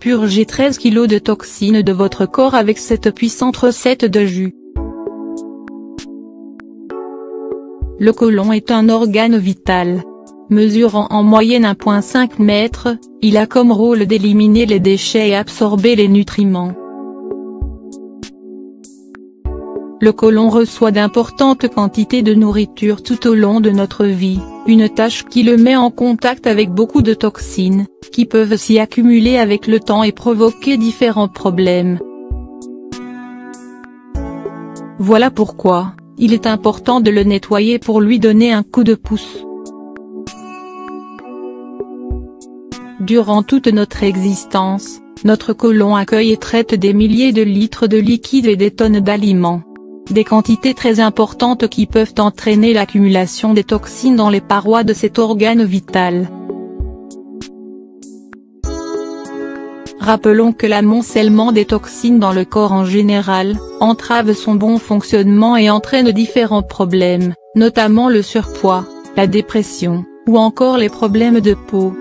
Purgez 13 kg de toxines de votre corps avec cette puissante recette de jus. Le côlon est un organe vital. Mesurant en moyenne 1,5 m, il a comme rôle d'éliminer les déchets et absorber les nutriments. Le côlon reçoit d'importantes quantités de nourriture tout au long de notre vie, une tâche qui le met en contact avec beaucoup de toxines, qui peuvent s'y accumuler avec le temps et provoquer différents problèmes. Voilà pourquoi, il est important de le nettoyer pour lui donner un coup de pouce. Durant toute notre existence, notre côlon accueille et traite des milliers de litres de liquide et des tonnes d'aliments. Des quantités très importantes qui peuvent entraîner l'accumulation des toxines dans les parois de cet organe vital. Rappelons que l'amoncellement des toxines dans le corps en général, entrave son bon fonctionnement et entraîne différents problèmes, notamment le surpoids, la dépression, ou encore les problèmes de peau.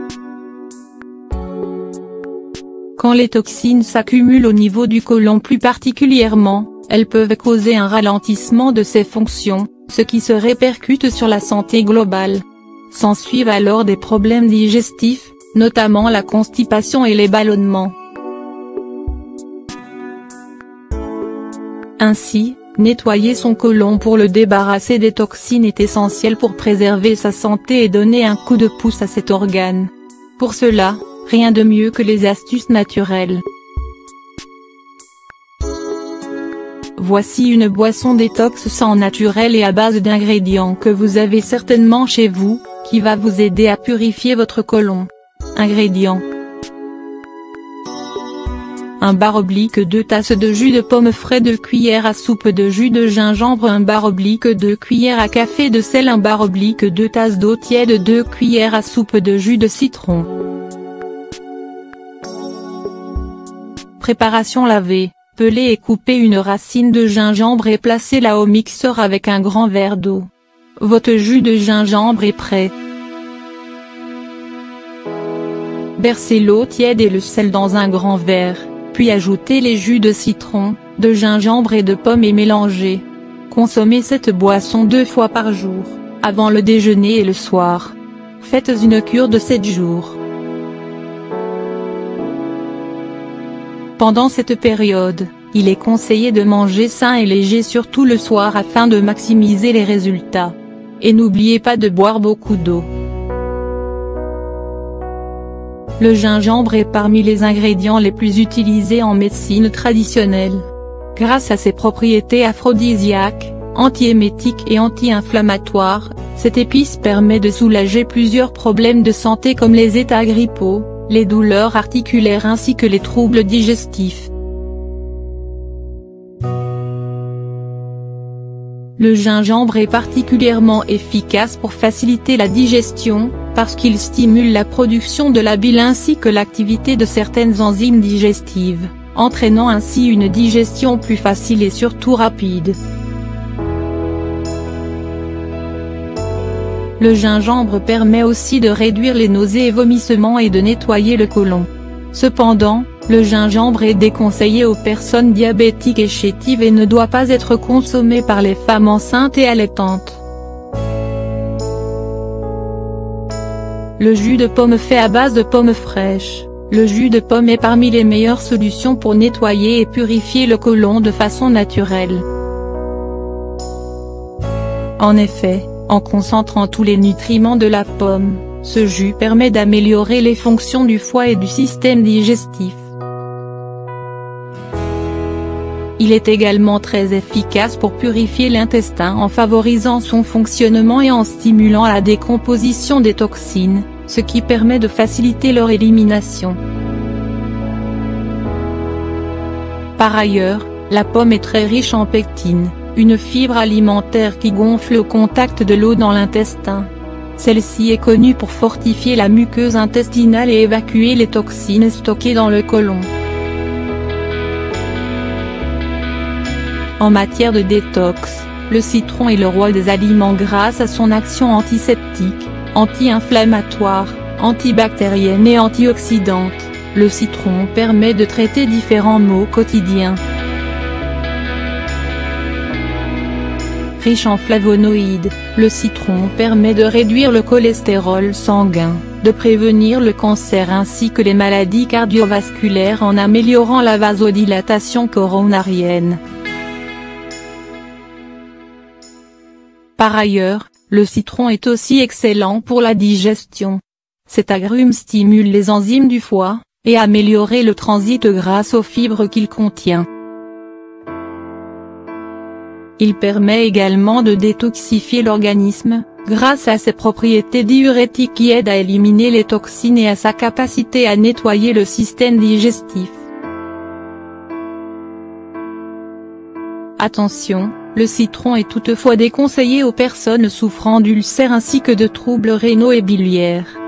Quand les toxines s'accumulent au niveau du côlon plus particulièrement, elles peuvent causer un ralentissement de ses fonctions, ce qui se répercute sur la santé globale. S'ensuivent alors des problèmes digestifs, notamment la constipation et les ballonnements. Ainsi, nettoyer son côlon pour le débarrasser des toxines est essentiel pour préserver sa santé et donner un coup de pouce à cet organe. Pour cela, rien de mieux que les astuces naturelles. Voici une boisson détox sans naturel et à base d'ingrédients que vous avez certainement chez vous, qui va vous aider à purifier votre côlon. Ingrédients: 1 bar oblique 2 tasses de jus de pomme frais, 2 cuillères à soupe de jus de gingembre, 1 bar oblique 2 cuillères à café de sel, 1 bar oblique 2 tasses d'eau tiède, 2 cuillères à soupe de jus de citron. Préparation: laver, peler et couper une racine de gingembre et placez-la au mixeur avec un grand verre d'eau. Votre jus de gingembre est prêt. Versez l'eau tiède et le sel dans un grand verre, puis ajoutez les jus de citron, de gingembre et de pomme et mélangez. Consommez cette boisson 2 fois par jour, avant le déjeuner et le soir. Faites une cure de 7 jours. Pendant cette période, il est conseillé de manger sain et léger surtout le soir afin de maximiser les résultats. Et n'oubliez pas de boire beaucoup d'eau. Le gingembre est parmi les ingrédients les plus utilisés en médecine traditionnelle. Grâce à ses propriétés aphrodisiaques, antiémétiques et anti-inflammatoires, cette épice permet de soulager plusieurs problèmes de santé comme les états grippaux, les douleurs articulaires ainsi que les troubles digestifs. Le gingembre est particulièrement efficace pour faciliter la digestion, parce qu'il stimule la production de la bile ainsi que l'activité de certaines enzymes digestives, entraînant ainsi une digestion plus facile et surtout rapide. Le gingembre permet aussi de réduire les nausées et vomissements et de nettoyer le côlon. Cependant, le gingembre est déconseillé aux personnes diabétiques et chétives et ne doit pas être consommé par les femmes enceintes et allaitantes. Le jus de pomme fait à base de pommes fraîches. Le jus de pomme est parmi les meilleures solutions pour nettoyer et purifier le côlon de façon naturelle. En effet, en concentrant tous les nutriments de la pomme, ce jus permet d'améliorer les fonctions du foie et du système digestif. Il est également très efficace pour purifier l'intestin en favorisant son fonctionnement et en stimulant la décomposition des toxines, ce qui permet de faciliter leur élimination. Par ailleurs, la pomme est très riche en pectine, une fibre alimentaire qui gonfle au contact de l'eau dans l'intestin. Celle-ci est connue pour fortifier la muqueuse intestinale et évacuer les toxines stockées dans le côlon. En matière de détox, le citron est le roi des aliments grâce à son action antiseptique, anti-inflammatoire, antibactérienne et antioxydante. le citron permet de traiter différents maux quotidiens. Riche en flavonoïdes, le citron permet de réduire le cholestérol sanguin, de prévenir le cancer ainsi que les maladies cardiovasculaires en améliorant la vasodilatation coronarienne. Par ailleurs, le citron est aussi excellent pour la digestion. Cet agrume stimule les enzymes du foie, et améliore le transit grâce aux fibres qu'il contient. Il permet également de détoxifier l'organisme, grâce à ses propriétés diurétiques qui aident à éliminer les toxines et à sa capacité à nettoyer le système digestif. Attention, le citron est toutefois déconseillé aux personnes souffrant d'ulcères ainsi que de troubles rénaux et biliaires.